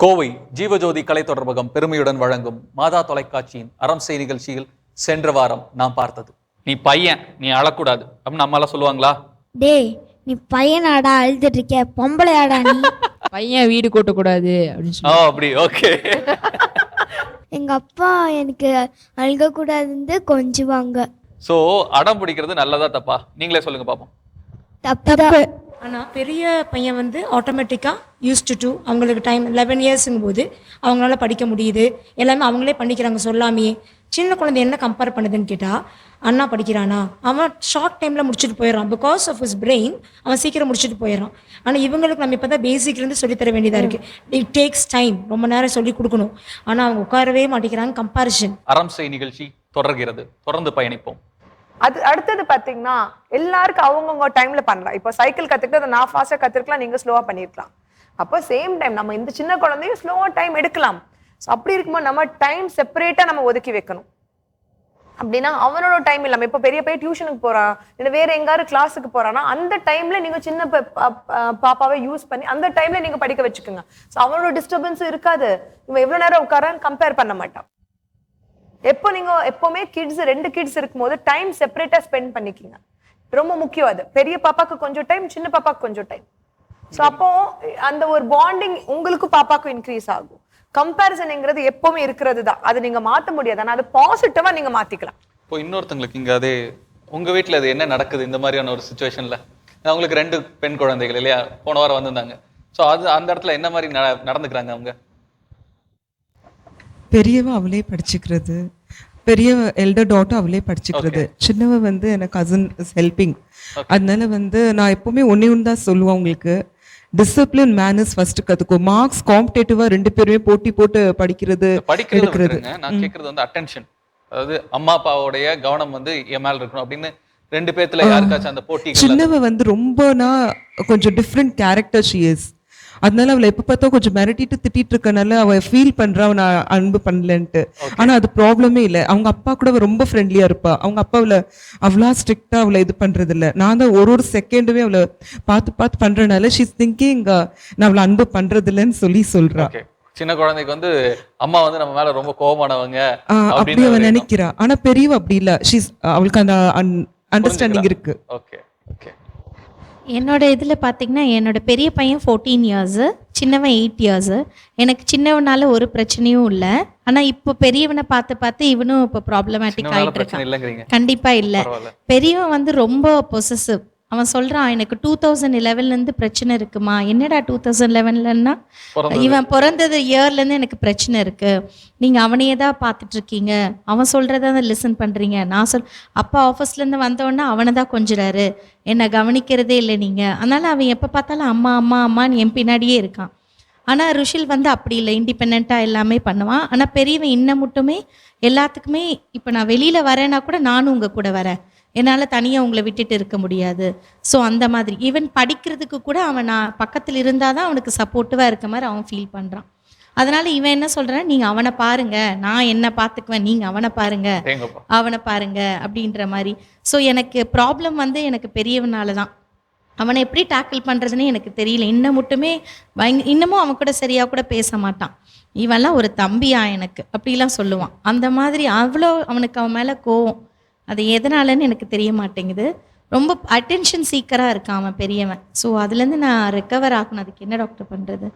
கோவை ஜீவஜோதி கலை தொடர்பகம் பெருமையுடன் வழங்கும் மாதா தொலைக்காட்சியின் அறம் செய் நிகழ்ச்சியில் சென்ற வாரம் நாம் பார்த்தது. நீ பையன், நீ அழக்கூடாது அப்படின்னு நம்மளால சொல்லுவாங்களா? டேய், நீ பையனாடா அழுதுட்டு இருக்க, பொம்பளையாடா நீ. பையன் வீடு கூட்டக்கூடாது அப்படின்னு சொல்லி. அப்படி ஓகே. எங்க அப்பா எனக்கு அழுக கூடாதுன்னு கொஞ்சுவாங்க. சோ அடம் பிடிக்கிறது நல்லதா தப்பா? நீங்களே சொல்லுங்க பாப்போம். தப்பு. ஆனால் பெரிய பையன் வந்து ஆட்டோமேட்டிக்காக யூஸ்டு டு அவங்களுக்கு டைம் 11 இயர்ஸுங்கும் போது அவங்களால படிக்க முடியுது, எல்லாமே அவங்களே பண்ணிக்கிறாங்க சொல்லாமையே. சின்ன குழந்தை என்ன கம்பேர் பண்ணுதுன்னு கேட்டால், அண்ணா படிக்கிறானா, அவன் ஷார்ட் டைமில் முடிச்சுட்டு போயிடறான். பிகாஸ் ஆஃப் ஹிஸ் பிரெயின் அவன் சீக்கிரம் முடிச்சுட்டு போயிடறான். ஆனால் இவங்களுக்கு நம்ம இப்போ தான் பேசிக்லேருந்து சொல்லித்தர வேண்டியதாக இருக்குது. இட் டேக்ஸ் டைம், ரொம்ப நேரம் சொல்லி கொடுக்கணும். ஆனால் அவங்க உட்காரவே மாட்டேங்கிறாங்க. கம்பேரிஷன். அறம் செய் நிகழ்ச்சி தொடர்கிறது, தொடர்ந்து பயணிப்போம். அது அடுத்தது பாத்தீங்கன்னா எல்லாருக்கும் அவங்கவுங்க டைம்ல பண்ணலாம். இப்போ சைக்கிள் கத்துக்கிட்டு நான் ஃபாஸ்டா கத்துக்கலாம், நீங்க ஸ்லோவா பண்ணிருக்கலாம். அப்போ சேம் டைம் நம்ம இந்த சின்ன குழந்தையும் ஸ்லோவா டைம் எடுக்கலாம். அப்படி இருக்கும்போது நம்ம டைம் செப்பரேட்டா நம்ம ஒதுக்கி வைக்கணும். அப்படின்னா அவனோட டைம் இல்லாம இப்போ பெரிய பையன் டியூஷனுக்கு போறான், இல்லை வேற எங்காரு கிளாஸுக்கு போறான்னா அந்த டைம்ல நீங்க சின்ன பாப்பாவை யூஸ் பண்ணி அந்த டைம்ல நீங்க படிக்க வச்சுக்கோங்க. ஸோ அவனோட டிஸ்டர்பன்ஸ் இருக்காது. இவன் எவ்வளவு நேரம் உட்காரான்னு கம்பேர் பண்ண மாட்டான். எப்போ நீங்க எப்பவுமே ரெண்டு கிட்ஸ் இருக்கும்போது டைம் செப்பரேட்டா ஸ்பெண்ட் பண்ணிக்கிங்க. ரொம்ப முக்கியம். அது பெரிய பாப்பாக்கு கொஞ்சம் டைம், சின்ன பாப்பாக்கு கொஞ்சம் டைம். ஸோ அப்போ அந்த ஒரு பாண்டிங் உங்களுக்கு பாப்பாக்கும் இன்க்ரீஸ் ஆகும். கம்பேரிசன்ங்கிறது எப்பவுமே இருக்கிறது தான், அது நீங்க மாற்ற முடியாது. ஆனால் அது பாசிட்டிவா நீங்க மாத்திக்கலாம். இப்போ இன்னொருத்தங்களுக்கு இங்க அதே உங்க வீட்டுல அது என்ன நடக்குது இந்த மாதிரியான ஒரு சுச்சுவேஷன்ல? அவங்களுக்கு 2 பெண் குழந்தைகள் இல்லையா, போன வாரம் வந்திருந்தாங்க. ஸோ அது அந்த இடத்துல என்ன மாதிரி நடந்துக்கிறாங்க அவங்க? பெரியவ அவளே படிச்சுக்கிறது, பெரிய எல்டர் டாட்டர் அவளே படிச்சுக்கிறது, சின்னவ வந்து எனக்கு கசின் இஸ் ஹெல்பிங். அதனால வந்து நான் எப்பவுமே ஒன்னே ஒன்று தான் சொல்லுவேன், உங்களுக்கு டிசிப்ளின் மேனர்ஸ் ஃபர்ஸ்ட் கத்துக்கோ. மார்க்ஸ் காம்படேட்டிவா 2 பேருமே போட்டி போட்டு படிக்கிறது எடுக்கிறது. நான் கேட்கறது வந்து அட்டென்ஷன், அதாவது அம்மா அப்பாவோடைய கவனம் வந்து என் மேல இருக்கணும் அப்படின்னு 2 பேத்துல யாருக்காச்சும் அந்த போட்டி. சின்னவ வந்து ரொம்பனா கொஞ்சம் டிஃப்ரெண்ட் கேரக்டர் ஷி இஸ். அதனால அவளை எப்ப பார்த்தா கொஞ்சம் மிரட்டிட்டு திட்டிட்டு இருக்கனால அவ ஃபீல் பண்றா அவனை அன்பு பண்ணலன்ட்டு. ஆனா அது ப்ராப்ளமே இல்லை. அவங்க அப்பா கூட ரொம்ப ஃப்ரெண்ட்லியா இருப்பா. அவங்க அப்பா அவளை அவ்வளோ ஸ்ட்ரிக்டா அவளை இது பண்றது இல்லை. நான் தான் ஒரு செகண்டுமே அவளை பார்த்து பார்த்து பண்றதுனால ஷீஸ் திங்கிங் நான் அவளை அன்பு பண்றது இல்லைன்னு சொல்றா. சின்ன குழந்தைக்கு வந்து அம்மா வந்து நம்ம மேல ரொம்ப கோபமானவங்க அப்படி அவ நினைக்கிறா. ஆனா பெரியவ அப்படி இல்ல. ஷீஸ் அவளுக்கு அந்த அண்டர்ஸ்டாண்டிங் இருக்கு. Okay okay. என்னோட இதில் பார்த்தீங்கன்னா என்னோட பெரிய பையன் 14 இயர்ஸு, சின்னவன் 8 இயர்ஸு. எனக்கு சின்னவனால ஒரு பிரச்சனையும் இல்லை. ஆனால் இப்போ பெரியவனை பார்த்து பார்த்து இவனும் இப்போ ப்ராப்ளமேட்டிக் ஆகிட்டு இருக்கான். கண்டிப்பாக இல்லை. பெரியவன் வந்து ரொம்ப பொசசிவ். அவன் சொல்கிறான், எனக்கு 2011லேருந்து பிரச்சனை இருக்குமா. என்னடா 2011லன்னா, இவன் பிறந்தது இயர்லேருந்து எனக்கு பிரச்சனை இருக்குது, நீங்கள் அவனையே தான் பார்த்துட்ருக்கீங்க, அவன் சொல்கிறத தான் லிசன் பண்ணுறீங்க. நான் அப்பா ஆஃபீஸ்லேருந்து வந்தவொடனே அவனை தான் கொஞ்சிறாரு, என்னை கவனிக்கிறதே இல்லை நீங்கள். அதனால் அவன் எப்போ பார்த்தாலும் அம்மா அம்மா அம்மான்னு என் பின்னாடியே இருக்கான். ஆனால் ருஷில் வந்து அப்படி இல்லை, இண்டிபெண்ட்டாக எல்லாமே பண்ணுவான். ஆனால் பெரியவன் இன்னும் மட்டுமே எல்லாத்துக்குமே, இப்போ நான் வெளியில் வரேன்னா கூட நானும் உங்கள் கூட வரேன், என்னால் தனியாக உங்களை விட்டுட்டு இருக்க முடியாது. ஸோ அந்த மாதிரி ஈவன் படிக்கிறதுக்கு கூட அவன் நான் பக்கத்தில் இருந்தால் தான் அவனுக்கு சப்போர்ட்டிவாக இருக்க மாதிரி அவன் ஃபீல் பண்ணுறான். அதனால் இவன் என்ன சொல்கிறான், நீங்கள் அவனை பாருங்கள், நான் என்ன பார்த்துக்குவேன், நீங்கள் அவனை பாருங்க அப்படின்ற மாதிரி. ஸோ எனக்கு ப்ராப்ளம் வந்து எனக்கு பெரியவனால தான். அவனை எப்படி டேக்கிள் பண்ணுறதுன்னு எனக்கு தெரியல. இன்னும் மட்டுமே இன்னமும் அவன் கூட சரியாக கூட பேச மாட்டான். இவன்லாம் ஒரு தம்பியா எனக்கு அப்படிலாம் சொல்லுவான். அந்த மாதிரி அவ்வளோ அவனுக்கு அவன் மேலே கோவம். அது எதனாலன்னு எனக்கு தெரிய மாட்டேங்குது. ரொம்ப அட்டென்ஷன் சீக்கராக இருக்கான் அவன் பெரியவன். ஸோ அதுலேருந்து நான் ரெக்கவர் ஆகணும். அதுக்கு என்ன டாக்டர் பண்ணுறது?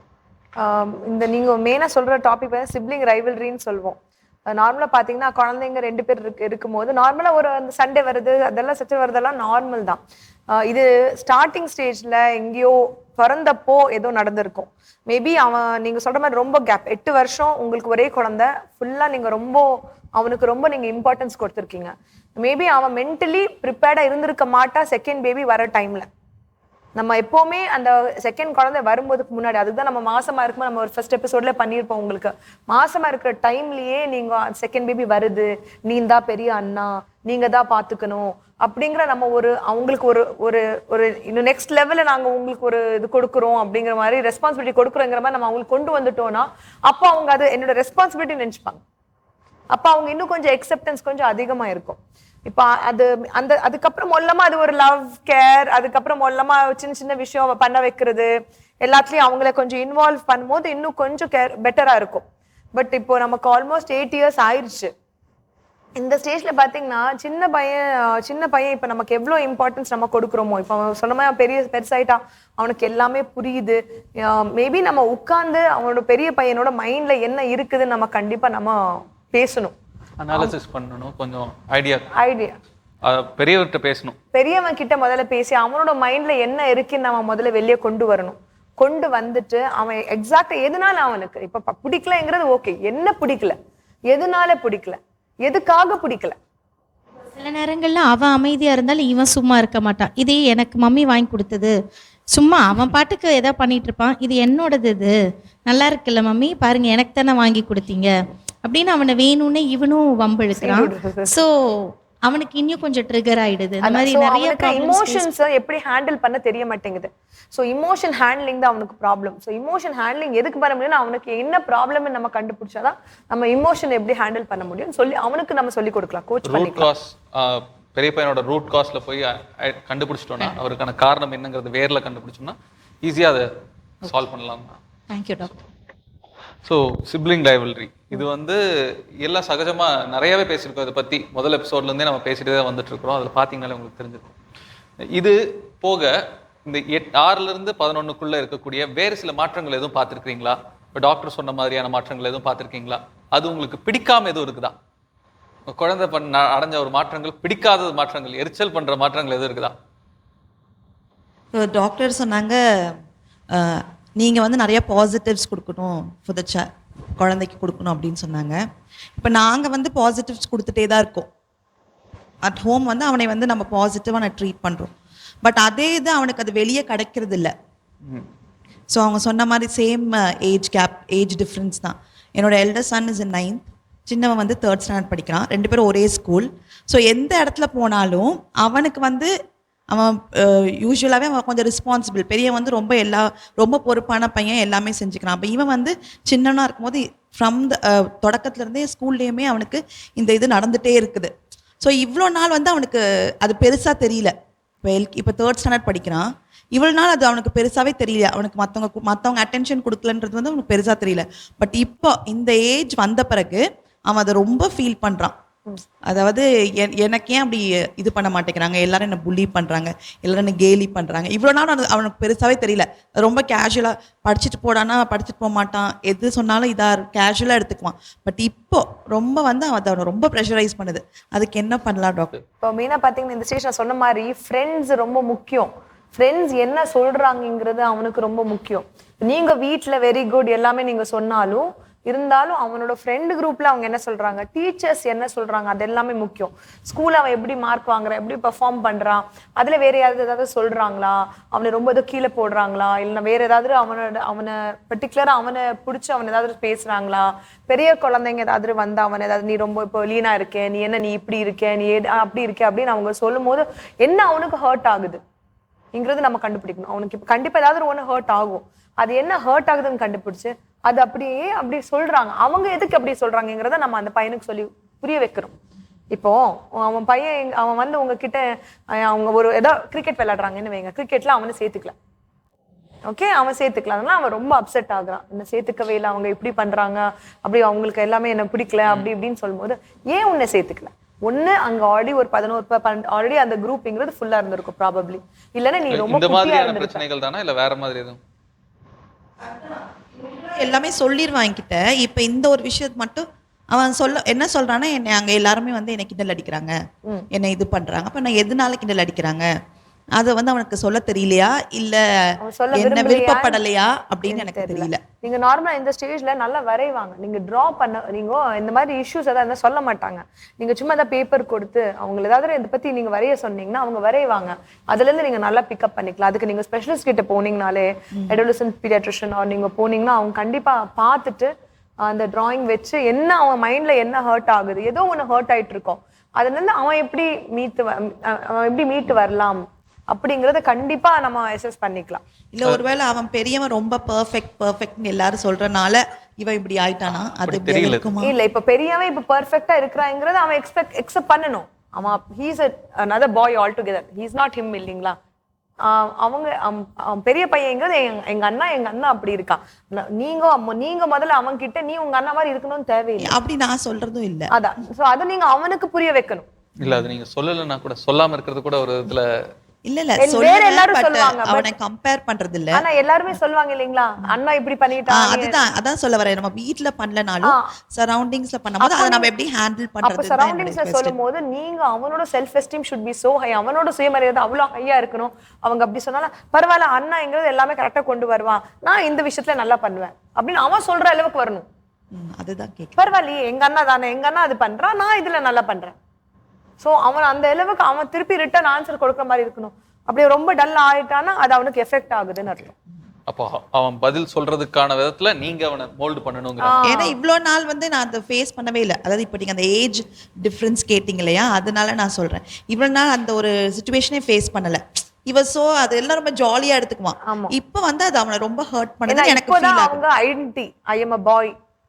இந்த நீங்கள் மெயினாக சொல்கிற டாபிக் வந்து சிப்ளிங் ரைவல்ரின்னு சொல்லுவோம். நார்மலாக பார்த்தீங்கன்னா குழந்தைங்க 2 பேர் இருக்கும்போது நார்மலாக ஒரு அந்த சண்டே வருது, அதெல்லாம் சச்சரவு வருதெல்லாம் நார்மல் தான். இது ஸ்டார்டிங் ஸ்டேஜில் எங்கேயோ பிறந்தப்போ ஏதோ நடந்திருக்கும். மேபி அவன் நீங்கள் சொல்கிற மாதிரி ரொம்ப கேப் 8 வருஷம் உங்களுக்கு ஒரே குழந்தை ஃபுல்லாக நீங்கள் அவனுக்கு ரொம்ப நீங்கள் இம்பார்ட்டன்ஸ் கொடுத்துருக்கீங்க. மேபி அவன் மென்டலி ப்ரிப்பேர்டாக இருந்திருக்க மாட்டா செகண்ட் பேபி வர டைமில். நம்ம எப்போவுமே அந்த செகண்ட் குழந்தை வரும்போதுக்கு முன்னாடி, அதுதான் நம்ம மாசமா இருக்கும்போது நம்ம ஒரு ஃபர்ஸ்ட் எபிசோட்ல பண்ணியிருப்போம். உங்களுக்கு மாசமா இருக்கிற டைம்லயே நீங்க செகண்ட் பேபி வருது, நீ தான் பெரிய அண்ணா, நீங்க தான் பாத்துக்கணும் அப்படிங்கிற நம்ம அவங்களுக்கு ஒரு இன்னும் நெக்ஸ்ட் லெவல்ல நாங்க உங்களுக்கு ஒரு இது கொடுக்குறோம் அப்படிங்கிற மாதிரி ரெஸ்பான்சிபிலிட்டி கொடுக்குறோங்கிற மாதிரி நம்ம அவங்களுக்கு கொண்டு வந்துட்டோம்னா அப்போ அவங்க அது என்னோட ரெஸ்பான்சிபிலிட்டி நினைச்சுப்பாங்க. அப்ப அவங்க இன்னும் கொஞ்சம் எக்ஸெப்டன்ஸ் கொஞ்சம் அதிகமா இருக்கும். இப்போ அது அதுக்கப்புறம் மொல்லமா அது ஒரு லவ் கேர், அதுக்கப்புறம் மொல்லமா சின்ன சின்ன விஷயம் பண்ண வைக்கிறது, எல்லாத்துலயும் அவங்கள கொஞ்சம் இன்வால்வ் பண்ணும்போது இன்னும் கொஞ்சம் பெட்டரா இருக்கும். பட் இப்போ நமக்கு ஆல்மோஸ்ட் 8 years ஆயிடுச்சு. இந்த ஸ்டேஜ்ல பாத்தீங்கன்னா சின்ன பையன் இப்ப நமக்கு எவ்வளவு இம்பார்ட்டன்ஸ் நம்ம கொடுக்குறோமோ, இப்போ சொன்ன மாதிரி பெருசாயிட்டா அவனுக்கு எல்லாமே புரியுது. மேபி நம்ம உட்கார்ந்து அவனோட பெரிய பையனோட மைண்ட்ல என்ன இருக்குதுன்னு நம்ம கண்டிப்பா நம்ம பேசணும், அனாலிசிஸ் பண்ணணும், கொஞ்சம் ஐடியா பெரியவர்கிட்ட பேசணும். பெரியவன் கிட்ட முதல்ல பேசி அவனோட மைண்ட்ல என்ன இருக்குன்னு நம்ம முதல்ல வெளியே கொண்டு வரணும். கொண்டு வந்துட்டு அவன் எக்ஸாக்டா எதனால அவனுக்கு இப்ப பிடிக்கலங்கிறது ஓகே, என்ன பிடிக்கல, எதனால பிடிக்கல, எதுக்காக பிடிக்கல. சில நேரங்கள்ல அவன் அமைதியா இருந்தாலும் இவன் சும்மா இருக்க மாட்டான். இதே எனக்கு மம்மி வாங்கி கொடுத்தது, சும்மா அவன் பாட்டுக்கு ஏதோ பண்ணிட்டு இருப்பான், இது என்னோடது, இது நல்லா இருக்குல்ல மம்மி பாருங்க எனக்கு தானே வாங்கி கொடுத்தீங்க அப்படின்னு அவனை வேணும்னு இவனும் வம்பிழுக்கிறான். ஸோ அவனுக்கு இன்னும் கொஞ்சம் ட்ரிகர் ஆயிடுது. இந்த மாதிரி நிறைய இமோஷன்ஸ் எப்படி ஹேண்டில் பண்ண தெரிய மாட்டேங்குது. ஸோ இமோஷன் ஹேண்ட்லிங் தான் அவனுக்கு ப்ராப்ளம். ஸோ இமோஷன் ஹேண்ட்லிங் எதுக்கு பண்ண முடியும்னா அவனுக்கு என்ன ப்ராப்ளம் நம்ம கண்டுபிடிச்சாதான் நம்ம இமோஷன் எப்படி ஹேண்டில் பண்ண முடியும் சொல்லி அவனுக்கு நம்ம சொல்லி கொடுக்கலாம், கோச் பண்ணிக்கலாம். பெரிய பையனோட ரூட் காஸ்ட்ல போய் கண்டுபிடிச்சிட்டோம்னா அவருக்கான காரணம் என்னங்கிறது வேர்ல கண்டுபிடிச்சோம்னா ஈஸியா அதை சால்வ் பண்ணலாம். Thank you doctor. So sibling rivalry இது வந்து எல்லாம் சகஜமாக நிறையாவே பேசியிருக்கோம். இதை பற்றி முதல் எபிசோட்லேருந்தே நம்ம பேசிகிட்டே தான் வந்துட்டு இருக்கிறோம். அதில் பார்த்தீங்கன்னாலே உங்களுக்கு தெரிஞ்சிருக்கும். இது போக இந்த 6லேருந்து 11க்குள்ளே இருக்கக்கூடிய வேறு சில மாற்றங்கள் எதுவும் பார்த்துருக்கீங்களா? இப்போ டாக்டர் சொன்ன மாதிரியான மாற்றங்கள் எதுவும் பார்த்துருக்கீங்களா? அது உங்களுக்கு பிடிக்காம எதுவும் இருக்குதா? குழந்தை அடைஞ்ச ஒரு மாற்றங்கள், பிடிக்காத மாற்றங்கள், எரிச்சல் பண்ணுற மாற்றங்கள் எதுவும் இருக்குதா? டாக்டர் சொன்னாங்க நீங்கள் வந்து நிறைய பாசிட்டிவ்ஸ் கொடுக்கணும் ஃபார் த குழந்தைக்கு கொடுக்கணும் அப்படின்னு சொன்னாங்க. இப்போ நாங்கள் வந்து பாசிட்டிவ்ஸ் கொடுத்துட்டே தான் இருக்கோம். அட் ஹோம் வந்து அவனை வந்து நம்ம பாசிட்டிவாக நான் ட்ரீட் பண்ணுறோம். பட் அதே இது அவனுக்கு அது வெளியே கிடைக்கிறது இல்லை. ஸோ அவங்க சொன்ன மாதிரி சேம் ஏஜ் டிஃப்ரென்ஸ் தான். என்னோட elder son is in 9th, சின்னவன் வந்து 3rd ஸ்டாண்டர்ட் படிக்கிறான். 2 பேரும் ஒரே ஸ்கூல். ஸோ எந்த இடத்துல போனாலும் அவனுக்கு வந்து அவன் யூஸ்வலாகவே அவன் கொஞ்சம் ரெஸ்பான்சிபிள். பெரியவன் வந்து ரொம்ப பொறுப்பான பையன், எல்லாமே செஞ்சுக்கிறான். அப்போ இவன் வந்து சின்னவனாக இருக்கும்போது ஃப்ரம் தொடக்கத்துலேருந்தே ஸ்கூல்லேயுமே அவனுக்கு இந்த இது நடந்துகிட்டே இருக்குது. ஸோ இவ்வளோ நாள் வந்து அவனுக்கு அது பெருசாக தெரியல. இப்போ 3rd ஸ்டாண்டர்ட் படிக்கிறான். இவ்வளோ நாள் அது அவனுக்கு பெருசாகவே தெரியல. அவனுக்கு மற்றவங்க அட்டென்ஷன் கொடுக்கலன்றது வந்து அவனுக்கு பெருசாக தெரியல. பட் இப்போ இந்த ஏஜ் வந்த பிறகு அவன் அதை ரொம்ப ஃபீல் பண்ணுறான். அதாவது எனக்கு ஏன் அப்படி இது பண்ண மாட்டேங்கிறாங்க, எல்லாரும் என்ன புள்ளி பண்ணுறாங்க, எல்லாரும் என்ன கேலி பண்ணுறாங்க. இவ்வளோ நாள் அவனுக்கு பெருசாகவே தெரியல. ரொம்ப கேஷுவலாக படிச்சுட்டு போடானா படிச்சுட்டு போக மாட்டான், எது சொன்னாலும் இதாக கேஷுவலாக எடுத்துக்குவான். பட் இப்போ ரொம்ப வந்து அவனை ரொம்ப ப்ரெஷரைஸ் பண்ணுது. அதுக்கு என்ன பண்ணலாம் டாக்டர்? இப்போ மெயினாக பார்த்தீங்கன்னா இந்த ஸ்டேஜ் நான் சொன்ன மாதிரி ஃப்ரெண்ட்ஸ் ரொம்ப முக்கியம். ஃப்ரெண்ட்ஸ் என்ன சொல்கிறாங்கிறது அவனுக்கு ரொம்ப முக்கியம். நீங்கள் வீட்டில் வெரி குட் எல்லாமே நீங்கள் சொன்னாலும் இருந்தாலும் அவனோட ஃப்ரெண்டு குரூப்ல அவங்க என்ன சொல்றாங்க, டீச்சர்ஸ் என்ன சொல்றாங்க, அது எல்லாமே முக்கியம். ஸ்கூல்ல அவன் எப்படி மார்க் வாங்குறான், எப்படி பெர்ஃபார்ம் பண்றான், அதுல வேற ஏதாவது சொல்றாங்களா, அவனை ரொம்ப ஏதோ கீழே போடுறாங்களா, இல்லைன்னா வேற ஏதாவது அவனை பர்டிகுலரா அவனை பிடிச்சி அவன் ஏதாவது பேசுறாங்களா, பெரிய குழந்தைங்க ஏதாவது வந்து அவன் ஏதாவது நீ ரொம்ப இப்போ லீனா இருக்கே, நீ என்ன நீ இப்படி இருக்க, நீ அப்படி இருக்க அப்படின்னு அவங்க சொல்லும் போது என்ன அவனுக்கு ஹர்ட் ஆகுதுங்கிறது நம்ம கண்டுபிடிக்கணும். அவனுக்கு இப்போ கண்டிப்பா ஏதாவது ஒன்று ஹர்ட் ஆகும். அது என்ன ஹர்ட் ஆகுதுன்னு கண்டுபிடிச்சு அது அப்படியே அப்படி சொல்றாங்க, அவங்க எதுக்கு அப்படி சொல்றாங்கிறத நம்ம அந்த பையனுக்கு சொல்லி புரிய வைக்கிறோம். இப்போ அவன் வந்து உங்ககிட்ட அவங்க ஒரு ஏதோ கிரிக்கெட் விளையாடுறாங்கன்னு வைங்க, கிரிக்கெட்ல அவனை சேர்த்துக்கல, ஓகே அவன் சேர்த்துக்கல, அதனால அவன் ரொம்ப அப்செட் ஆகுறான். என்ன சேர்த்துக்கவே இல்லை, அவங்க இப்படி பண்றாங்க, அப்படி அவங்களுக்கு எல்லாமே என்ன பிடிக்கல அப்படி இப்படின்னு சொல்லும்போது ஏன் உன்னை சேர்த்துக்கல? ஒண்ணு அங்க ஆல்ரெடி ஒரு 11 ஆல்ரெடி அந்த குரூப்ங்கிறது ஃபுல்லா இருந்திருக்கும் ப்ராபப்ளி, இல்லைன்னா நீ ரொம்ப இந்த மாதிரியான பிரச்சனைகள் தானா இல்ல வேற மாதிரி எதுவும்? எல்லாமே சொல்லிடுவான் என்கிட்ட. இப்போ இந்த ஒரு விஷயத்து மட்டும் அவன் என்ன சொல்றான்னா, என்னை அங்கே எல்லாருமே வந்து என்னை கிண்டல் அடிக்கிறாங்க, என்னை இது பண்றாங்க. அப்போ நான் எதனால கிண்டல் அடிக்கிறாங்க அதை வந்து அவனுக்கு சொல்ல தெரியலையா இல்ல என்ன விருப்பப்படலையா அப்படின்னு எனக்கு தெரியல. நீங்க நார்மலா இந்த ஸ்டேஜ்ல நல்லா வரைவாங்க, நீங்க டிரா பண்ண, நீங்க இந்த மாதிரி இஷ்யூஸ் ஏதாவது சொல்ல மாட்டாங்க. நீங்க சும்மா ஏதாவது பேப்பர் கொடுத்து அவங்க ஏதாவது இதை பத்தி நீங்க வரைய சொன்னீங்கன்னா அவங்க வரைவாங்க. அதுல இருந்து நீங்க நல்லா பிக்கப் பண்ணிக்கலாம். அதுக்கு நீங்க ஸ்பெஷலிஸ்ட் கிட்ட போனீங்கனாலே, அடோலசன்ட் பீடியாட்ரிஷியன் நீங்க போனீங்கன்னா அவங்க கண்டிப்பா பார்த்துட்டு அந்த டிராயிங் வச்சு என்ன அவன் மைண்ட்ல என்ன ஹர்ட் ஆகுது, ஏதோ ஒன்று ஹர்ட் ஆயிட்டு இருக்கோம், அதுல இருந்து அவன் எப்படி மீட்டு வரலாம் அப்படிங்கறத கண்டிப்பா நம்ம அசஸ் பண்ணிக்கலாம். இல்ல ஒருவேளை அவன் பெரியவன் ரொம்ப பெர்ஃபெக்ட்னு எல்லாரும் சொல்றனால இவ இப்படி ஆயிட்டானா அது அப்படி இப்படி தெரியல. இருக்குமா? இல்ல இப்ப பெரியவன் இப்ப பெர்ஃபெக்ட்டா இருக்கிறாங்கிறத அவன் எக்ஸெப்ட் பண்ணணும். அவன் he's another boy altogether, he's not him இல்லீங்களா? அவன் பெரிய பையங்கிறது எங்க அண்ணா அப்படி இருக்கா. நீங்க முதல்ல அவன் கிட்ட நீ உங்க அண்ணா மாதிரி இருக்கணும்னு தேவையில்லை. அப்படி நான் சொல்றதும் இல்ல. அதான் சோ அதை நீங்க அவனுக்கு புரிய வைக்கணும். இல்ல அது நீங்க சொல்லலைன்னா கூட, சொல்லாம இருக்கிறது கூட ஒரு இதுல இல்ல வேற சொல்லுவேன், எல்லாரும் but சொல்லுவாங்க, அவனை கம்பேர் பண்றது இல்ல. ஆனா எல்லாருமே சொல்லுவாங்க இல்லீங்களா, அண்ணா இப்படி பண்ணிட்டாங்க. அதான் சொல்ல வரேன். நம்ம வீட்ல பண்ணலனாலும் சரௌண்டிங்ஸ்ல பண்ணும்போது அதை நம்ம எப்படி ஹேண்டில் அப்ப பண்றது? சரௌண்டிங்ஸ்ல சொல்லும் போது நீங்க அவனோட self esteem should be so high, அவனோட சுயமரியாதை அவ்வளவு ஹையா இருக்கணும். அவங்க அப்படி சொன்னாலும் பரவாயில்ல, அண்ணாங்கிறது எல்லாமே கரெக்டா கொண்டு வருவான், நான் இந்த விஷயத்துல நல்லா பண்ணுவேன் அப்படின்னு அவன் சொல்ற அளவுக்கு வரணும். அதுதான் கேட்க. பரவாயில்லையே, எங்க அண்ணா தானே, எங்க அண்ணா அது பண்றான், நான் இதுல நல்லா பண்றேன். சோ அவன் அந்த அளவுக்கு அவன் திருப்பி ரிட்டர்ன் ஆன்சர் கொடுக்குற மாதிரி இருக்கணும். அப்படியே ரொம்ப டல் ஆயிட்டானா அது அவனுக்கு எஃபெக்ட் ஆகுதுன்னு அர்த்தம். அப்போ அவன் பதில் சொல்றதுக்கான விதத்துல நீங்க அவனை மோல்டு பண்ணணுங்கிற. ஏன்னா இவ்வளோ நாள் நான் அதை ஃபேஸ் பண்ணவே இல்லை. அதாவது இப்போ நீங்க அந்த ஏஜ் டிஃப்ரென்ஸ் கேட்டீங்க இல்லையா, அதனால நான் சொல்றேன். இவ்வளோ நாள் அந்த ஒரு சுச்சுவேஷனே ஃபேஸ் பண்ணல. சோ அது எல்லாம் ரொம்ப ஜாலியா எடுத்துக்குவான். இப்போ அது அவனை ரொம்ப ஹர்ட் பண்ணது எனக்கு ஃபீல் ஆகுது. அவங்க identity, I am a boy,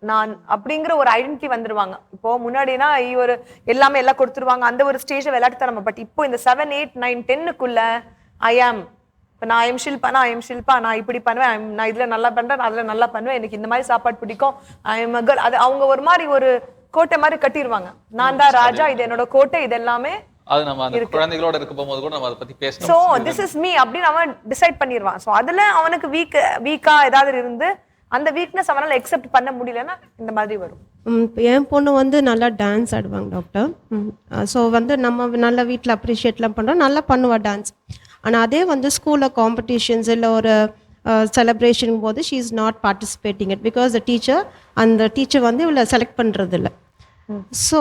நான் அப்படிங்கிற ஒரு ஐடென்டிட்டி வந்துருவாங்க. இப்போ முன்னாடினா ஒரு எல்லாமே எல்லாம் கொடுத்துருவாங்க, அந்த ஒரு ஸ்டேஜ்ல விளையாட்டு தரமா. பட் இப்போ இந்த 7, 8, 9, 10க்குள்ள ஐ ஆம், இப்போ நான் ஐ எம் ஷில்பா, நான் இப்படி பண்ணுவேன், நான் இதுல நல்லா பண்றேன், அதுல நல்லா பண்ணுவேன், எனக்கு இந்த மாதிரி சாப்பாடு பிடிக்கும், ஐ எம் a girl. அது அவங்க ஒரு மாதிரி ஒரு கோட்டை மாதிரி கட்டிடுவாங்க. நான் தான் ராஜா, இது என்னோட கோட்டை, இது எல்லாமே. அது நம்ம அந்த குழந்தைகளோட இருக்க போகும்போது கூட நம்ம அதை பத்தி பேசணும். சோ திஸ் இஸ் மீ அப்படின்னு அவன் டிசைட் பண்ணிடுவான். சோ அதுல அவனுக்கு வீக்கா ஏதாவது இருந்து அந்த வீக்னஸ் அவனால எக்ஸெப்ட் பண்ண முடியலன்னா இந்த மாதிரி வரும். என் பொண்ணு நல்லா டான்ஸ் ஆடுவாங்க டாக்டர். ஸோ நம்ம நல்ல வீட்டில் அப்ரிஷியேட்லாம் பண்ணுறோம், நல்லா பண்ணுவா டான்ஸ். ஆனால் அதே ஸ்கூலில் காம்படிஷன்ஸ் இல்லை ஒரு செலிப்ரேஷன் போது she is not participating it because அந்த டீச்சர் இவளை செலக்ட் பண்ணுறது இல்லை. ஸோ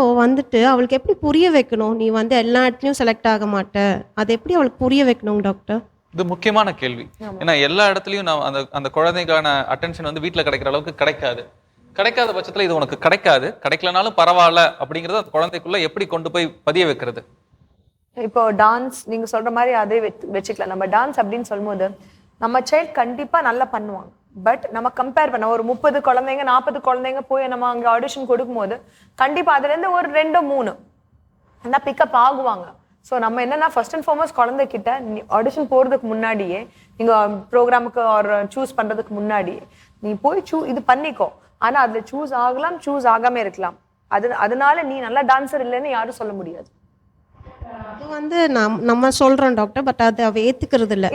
அவளுக்கு எப்படி புரிய வைக்கணும், நீ எல்லா இடத்துலையும் செலக்ட் ஆக மாட்ட, அதை எப்படி அவளுக்கு புரிய வைக்கணும் டாக்டர்? இது முக்கியமான கேள்வி. ஏன்னா எல்லா இடத்துலயும் நான் அந்த குழந்தைக்கான அட்டென்ஷன் வீட்டுல கிடைக்கிற அளவுக்கு கிடைக்காத பட்சத்துல இது உனக்கு கிடைக்கலனாலும் பரவாயில்ல அப்படிங்கறது அந்த குழந்தைக்குள்ள எப்படி கொண்டு போய் பதிய வைக்கிறது? இப்போ டான்ஸ் நீங்க சொல்ற மாதிரி அதே வச்சுக்கலாம். நம்ம டான்ஸ் அப்படின்னு சொல்லும்போது நம்ம சைல்ட் கண்டிப்பா நல்லா பண்ணுவாங்க. பட் நம்ம கம்பேர் பண்ண ஒரு 30 குழந்தைங்க 40 குழந்தைங்க போய் நம்ம அங்க ஆடிஷன் கொடுக்கும்போது கண்டிப்பா அதுல இருந்து ஒரு 2, 3 அந்த பிக்கப் ஆகுவாங்க. ஸோ நம்ம என்னன்னா ஃபர்ஸ்ட் அண்ட் ஃபார்மோஸ்ட் குழந்தைகிட்ட ஆடிஷன் போறதுக்கு முன்னாடியே, நீங்க ப்ரோக்ராமுக்கு ஒரு சூஸ் பண்றதுக்கு முன்னாடியே நீ போய் இது பண்ணிக்கோ. ஆனா அதுல சூஸ் ஆகலாம், சூஸ் ஆகாம இருக்கலாம். அதனால நீ நல்லா டான்சர் இல்லைன்னு யாரும் சொல்ல முடியாது. அது நம்ம சொல்றோம் டாக்டர், பட் அதை அவ ஏத்துக்கிறது இல்ல.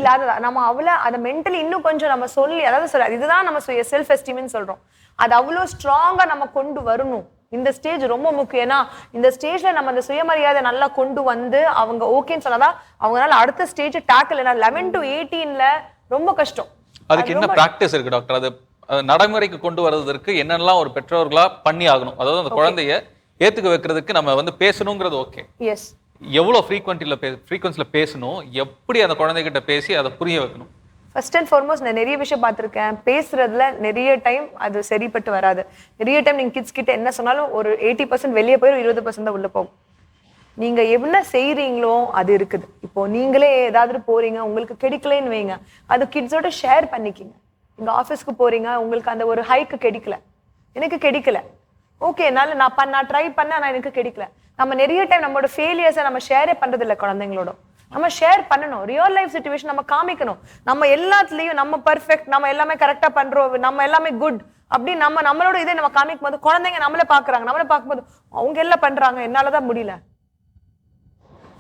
நம்ம அதை மென்டலி இன்னும் கொஞ்சம் நம்ம சொல்லி, அதாவது இதுதான் நம்ம செல்ஃப் எஸ்டீம்னு சொல்றோம், அது அவ்வளவு ஸ்ட்ராங்கா நம்ம கொண்டு வரணும். இந்த ஸ்டேஜ் ரொம்ப முக்கியம். ஏன்னா இந்த ஸ்டேஜ்ல நம்ம அந்த சுயமரியாதை நல்லா கொண்டு அவங்க ஓகேன்னு சொன்னாதான் அவங்களால அடுத்த ஸ்டேஜ் டேக்கிள். ஏன்னா 11 to 18ல ரொம்ப கஷ்டம். அதுக்கு என்ன பிராக்டிஸ் இருக்கு டாக்டர்? அது நடைமுறைக்கு கொண்டு வருவதற்கு என்னெல்லாம் ஒரு பெற்றோர்களா பண்ணி ஆகணும்? அதாவது அந்த குழந்தைய ஏத்துக்க வைக்கிறதுக்கு நம்ம பேசணுங்கிறது ஓகே. எஸ், எவ்வளவு ஃப்ரீக்வன்சில பேசணும், எப்படி அந்த குழந்தைகிட்ட பேசி அதை புரிய வைக்கணும்? ஃபர்ஸ்ட் அண்ட் ஃபார்மோஸ்ட் நான் நிறைய விஷயம் பார்த்துருக்கேன். பேசுறதுல நிறைய டைம் அது சரிப்பட்டு வராது. நிறைய டைம் நீங்க கிட்ஸ் கிட்ட என்ன சொன்னாலும் ஒரு 80% வெளியே போயிடும், 20% தான் உள்ள போகும். நீங்க என்ன செய்யறீங்களோ அது இருக்குது. இப்போ நீங்களே ஏதாவது போறீங்க, உங்களுக்கு கிடைக்கலன்னு வைங்க, அது கிட்ஸோட ஷேர் பண்ணிக்கிங்க. நீங்க ஆஃபீஸ்க்கு போறீங்க, உங்களுக்கு அந்த ஒரு ஹைக்கு கிடைக்கல, எனக்கு கிடைக்கல, ஓகே என்னால நான் ட்ரை பண்ண, ஆனா எனக்கு கிடைக்கல. நம்ம நிறைய டைம் நம்மளோட ஃபெயிலியர்ஸை நம்ம ஷேரே பண்றது இல்லை குழந்தைங்களோட. நம்ம ஷேர் பண்ணணும், ரியல் லைஃப் சிச்சுவேஷன் நம்ம காமிக்கணும். நம்ம எல்லாத்துலயும் நம்ம பர்ஃபெக்ட், நம்ம எல்லாமே கரெக்டா பண்றோம், நம்ம எல்லாமே குட் அப்படி நம்மளோட இதை நம்ம காமிக்கும் போது குழந்தைங்க நம்மளே பாக்குறாங்க. நம்மளே பார்க்கும்போது அவங்க எல்லாம் பண்றாங்க, என்னாலதான் முடியல.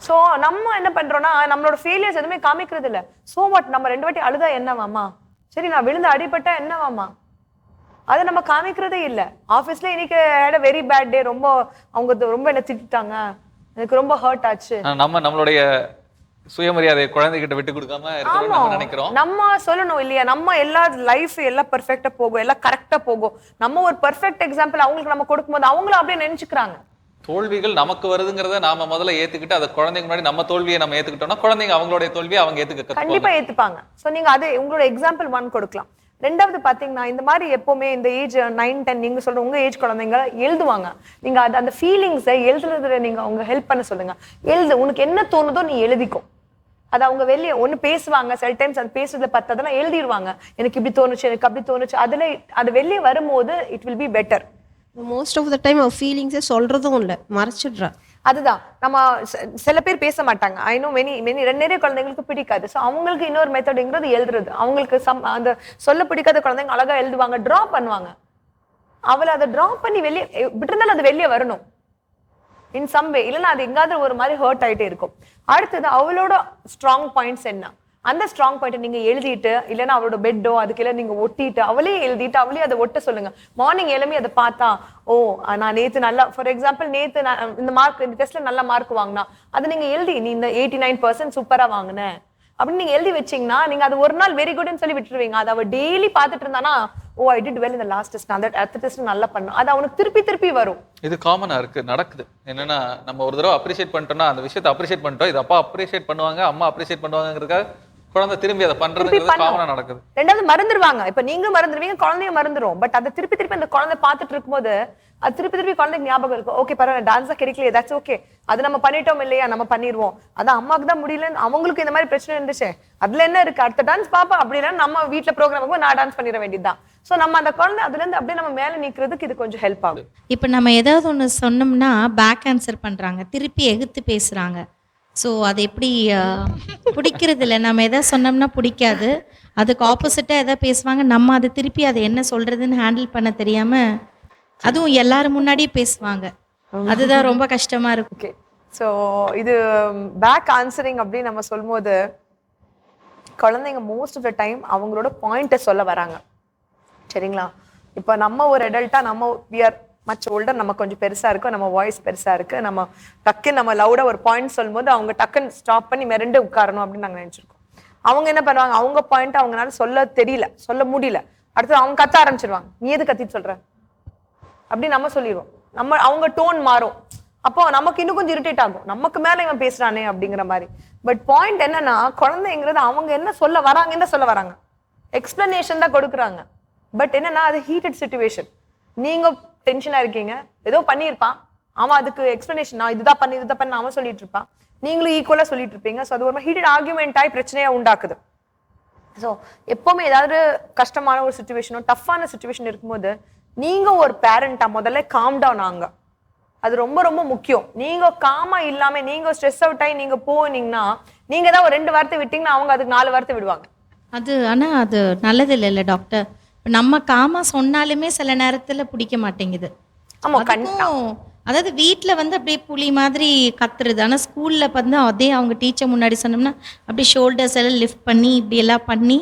சோ நம்ம என்ன பண்றோம்னா நம்மளோட ஃபெயிலியர்ஸ் எதுவுமே காமிக்கிறது இல்ல. சோ வாட், நம்ம 2 வாட்டி அழுதா என்னவாமா, சரி நான் விழுந்து அடிபட்டா என்னவாமா, அதை நம்ம காமிக்கிறதே இல்ல. ஆபீஸ்ல இன்னைக்கு had a very bad day, அவங்க ரொம்ப என்ன திட்டாங்க, எனக்கு ரொம்ப ஹர்ட் ஆச்சு. நம்மளுடைய சுயமரியாதை குழந்தைகிட்ட விட்டு கொடுக்காம நினைக்கிறோம். நம்ம சொல்லணும் இல்லையா, நம்ம எல்லா லைஃப் எல்லாம் பெர்ஃபெக்ட்டா போகும், எல்லாம் கரெக்டா போகும். நம்ம ஒரு பெர்ஃபெக்ட் எக்ஸாம்பிள் அவங்களுக்கு நம்ம கொடுக்கும்போது அவங்களும் அப்படியே நினைச்சுக்கிறாங்க. தோல்விகள் நமக்கு வருதுங்கிறத நாம முதல்ல ஏத்துக்கிட்டு அதை குழந்தைங்க முன்னாடி நம்ம தோல்வியை நம்ம ஏத்துக்கிட்டோம்னா குழந்தைங்க அவங்களுடைய தோல்வியை அவங்க ஏத்துக்க கண்டிப்பா ஏத்துப்பாங்க. சோ நீங்க அது உங்களோட எக்ஸாம்பிள் 1 கொடுக்கலாம். ரெண்டாவது பாத்தீங்கன்னா இந்த மாதிரி எப்பவுமே இந்த ஏஜ் 9, 10 நீங்க சொல்ற உங்க ஏஜ் குழந்தைங்க எழுதுவாங்க. நீங்க அந்த ஃபீலிங்ஸை எழுதுறதுல நீங்க அவங்க ஹெல்ப் பண்ண சொல்லுங்க. உனக்கு என்ன தோணுதோ நீ எழுதிக்கோ, அது அவங்க வெளியே ஒன்று பேசுவாங்க, சில டைம்ஸ் அது பேசுறதுல அதெல்லாம் எழுதிடுவாங்க, எனக்கு இப்படி தோணுச்சு, எனக்கு அப்படி தோணுச்சு. அதில் அது வெளியே வரும்போது it will be better. Most of the time அவள் ஃபீலிங்ஸே சொல்கிறதும் இல்லை, மறைச்சிடுறா. அதுதான் நம்ம சில பேர் பேச மாட்டாங்க. ஐ நோ நிறைய குழந்தைங்களுக்கு பிடிக்காது. ஸோ அவங்களுக்கு இன்னொரு மெத்தடுங்கிறது எழுதுறது. அவங்களுக்கு அந்த சொல்ல பிடிக்காத குழந்தைங்க அழகா எழுதுவாங்க, ட்ரா பண்ணுவாங்க. அவளை அதை ட்ரா பண்ணி வெளியே விட்டுருந்தாலும் அது வெளியே வரணும் இன் சம் வே, இல்லைன்னா அது எங்காவது ஒரு மாதிரி ஹர்ட் ஆகிட்டே இருக்கும். அடுத்தது அவளோட ஸ்ட்ராங் பாயிண்ட்ஸ் என்ன, அந்த ஸ்ட்ராங் பாயிண்ட் நீங்க எழுதிட்டு, இல்லைன்னா அவளோட பெட்டோ அதுக்கெல்லாம் நீங்க ஒட்டிட்டு அவளே எழுதிட்டு அவளே அதை ஒட்ட சொல்லுங்க. மார்னிங் எல்லாமே அதை பார்த்தா, ஓ நான் நேத்து நல்லா, ஃபார் எக்ஸாம்பிள் நேத்து நான் இந்த மார்க் இந்த டெஸ்ட்ல நல்ல மார்க் வாங்கினா, அதை நீங்க எழுதி நீ இந்த 89% சூப்பரா வாங்கின அப்படின்னு நீங்க எழுதி வச்சீங்கன்னா நீங்க அது ஒரு நாள் வெரி குட்னு சொல்லி விட்டுருவீங்க. அதை அவ டெய்லி பார்த்துட்டு இருந்தானா, ஓ ஐ டிட் வெல் இந்த லாஸ்ட் டெஸ்ட், அந்த அடுத்த டெஸ்ட் நல்லா பண்ணும், அது அவனுக்கு திருப்பி திருப்பி வரும். இது காமனா இருக்கு, நடக்குது. என்னன்னா நம்ம ஒரு தடவை அப்ரிஷியேட் பண்ணிட்டோம்னா அந்த விஷயத்தை அப்ரிஷியேட் பண்ணிட்டோம், இது அப்பா அப்ரிஷியேட் பண்ணுவாங்க, அம்மா அப்ரிஷியேட் பண்ணுவாங்கிறதுக்காக குழந்தை திரும்பி அதை பண்றதுங்கிறது காமனா நடக்குது. ரெண்டாவது மறந்துடுவாங்க. இப்ப நீங்களும் மறந்துடுவீங்க, குழந்தையும் மறந்துடும். பட் அதை திருப்பி திருப்பி அந்த குழந்தை பார்த்துட்டு இருக்கும்போது அது திருப்பி திருப்பி குழந்தைக்கு ஞாபகம் இருக்கும். ஓகே பரவாயில்ல, டான்ஸா கிடைக்கலையே, தட்ஸ் ஓகே, அது நம்ம பண்ணிட்டோம் இல்லையா, நம்ம பண்ணிடுவோம். அதான் அம்மாவுக்கு தான் முடியலன்னு அவங்களுக்கு இந்த மாதிரி பிரச்சனை இருந்துச்சு, அதுல என்ன இருக்கு, அடுத்த டான்ஸ் பாப்பா அப்படின்னா நம்ம வீட்டுல ப்ரோக்ராம் நான் டான்ஸ் பண்ணிட வேண்டியதுதான். ஸோ நம்ம அந்த குழந்தை அதுல இருந்து அப்படியே நம்ம மேல நிக்கிறதுக்கு இது கொஞ்சம் ஹெல்ப் ஆகும். இப்போ நம்ம ஏதாவது ஒன்று சொன்னோம்னா பேக் ஆன்சர் பண்ணுறாங்க, திருப்பி எகுத்து பேசுகிறாங்க. ஸோ அது எப்படி பிடிக்கிறது இல்லை. நம்ம எதாவது சொன்னோம்னா பிடிக்காது, அதுக்கு ஆப்போசிட்டாக எதாவது பேசுவாங்க, நம்ம அதை திருப்பி அதை என்ன சொல்கிறதுன்னு ஹேண்டில் பண்ண தெரியாமல் அதுவும் எல்லாரும் முன்னாடியே பேசுவாங்க. அதுதான் ரொம்ப கஷ்டமாக இருக்கும். ஓகே, ஸோ இது பேக் ஆன்சரிங் அப்படின்னு நம்ம சொல்லும் போது குழந்தைங்க மோஸ்ட் ஆஃப் த டைம் அவங்களோட பாயிண்ட்டை சொல்ல வராங்க. சரிங்களா? இப்போ நம்ம ஒரு அடல்ட்டா நம்ம வி ஆர் மச் ஓல்டர், நம்ம கொஞ்சம் பெருசா இருக்கும், நம்ம வாய்ஸ் பெருசா இருக்கு, நம்ம டக்குன்னு நம்ம லவுடா ஒரு பாயிண்ட் சொல்லும் போது அவங்க டக்குன்னு ஸ்டாப் பண்ணி மிரண்டு உட்காரணும் அப்படின்னு நாங்கள் நினைச்சிருக்கோம். அவங்க என்ன பண்ணுவாங்க, அவங்க பாயிண்ட் அவங்களால சொல்ல தெரியல, சொல்ல முடியல, அடுத்து அவங்க கத்த ஆரம்பிச்சிருவாங்க, நீ எது கத்திட்டு சொல்ற அப்படின்னு நம்ம சொல்லிடுவோம். அவங்க டோன் மாறும். அப்போ நமக்கு இன்னும் கொஞ்சம் இரிட்டேட் ஆகும், நமக்கு மேல இவன் பேசுறானே அப்படிங்கிற மாதிரி. பட் பாயிண்ட் என்னன்னா, குழந்தைங்கிறது அவங்க என்ன சொல்ல வராங்க, என்ன சொல்ல வராங்க, எக்ஸ்பிளனேஷன் தான் கொடுக்குறாங்க. பட் என்னன்னா அது ஹீட்டட் சிச்சுவேஷன். நீங்க டென்ஷனா இருக்கீங்க, ஏதோ பண்ணியிருப்பான் அவன், அதுக்கு எக்ஸ்பிளனேஷன் நான் இதுதான் பண்ண அவன் சொல்லிட்டு இருப்பான், நீங்களும் ஈக்குவலா சொல்லிட்டு இருப்பீங்க. ஸோ அது ஒரு ஹீட்டட் ஆர்குமெண்ட் ஆகி பிரச்சனையா உண்டாக்குது. ஸோ எப்பவுமே ஏதாவது கஷ்டமான ஒரு சுச்சுவேஷனோ டஃப்பான சுச்சுவேஷன் இருக்கும்போது நீங்க ஒரு பேரண்டா முதல்ல காம் டவுன் ஆங்க. அது ரொம்ப ரொம்ப முக்கியம். நீங்க காமா இல்லாம நீங்க ஸ்ட்ரெஸ் அவுட் ஆகி நீங்க போனீங்கன்னா, நீங்க தான் ஒரு 2 வார்த்தை விட்டீங்கன்னா அவங்க அதுக்கு 4 வார்த்தை விடுவாங்க. அது ஆனால் அது நல்லது இல்லைல்ல டாக்டர். நம்ம காமா சொன்னாலுமே சில நேரத்துல பிடிக்க மாட்டேங்குது. அதாவது வீட்டில் வந்து அப்படியே புலி மாதிரி கத்துறது, ஆனால் ஸ்கூலில் வந்து அதே அவங்க டீச்சர் முன்னாடி சொன்னோம்னா அப்படியே ஷோல்டர்ஸ் எல்லாம் லிஃப்ட் பண்ணி இப்படி எல்லாம் பண்ணி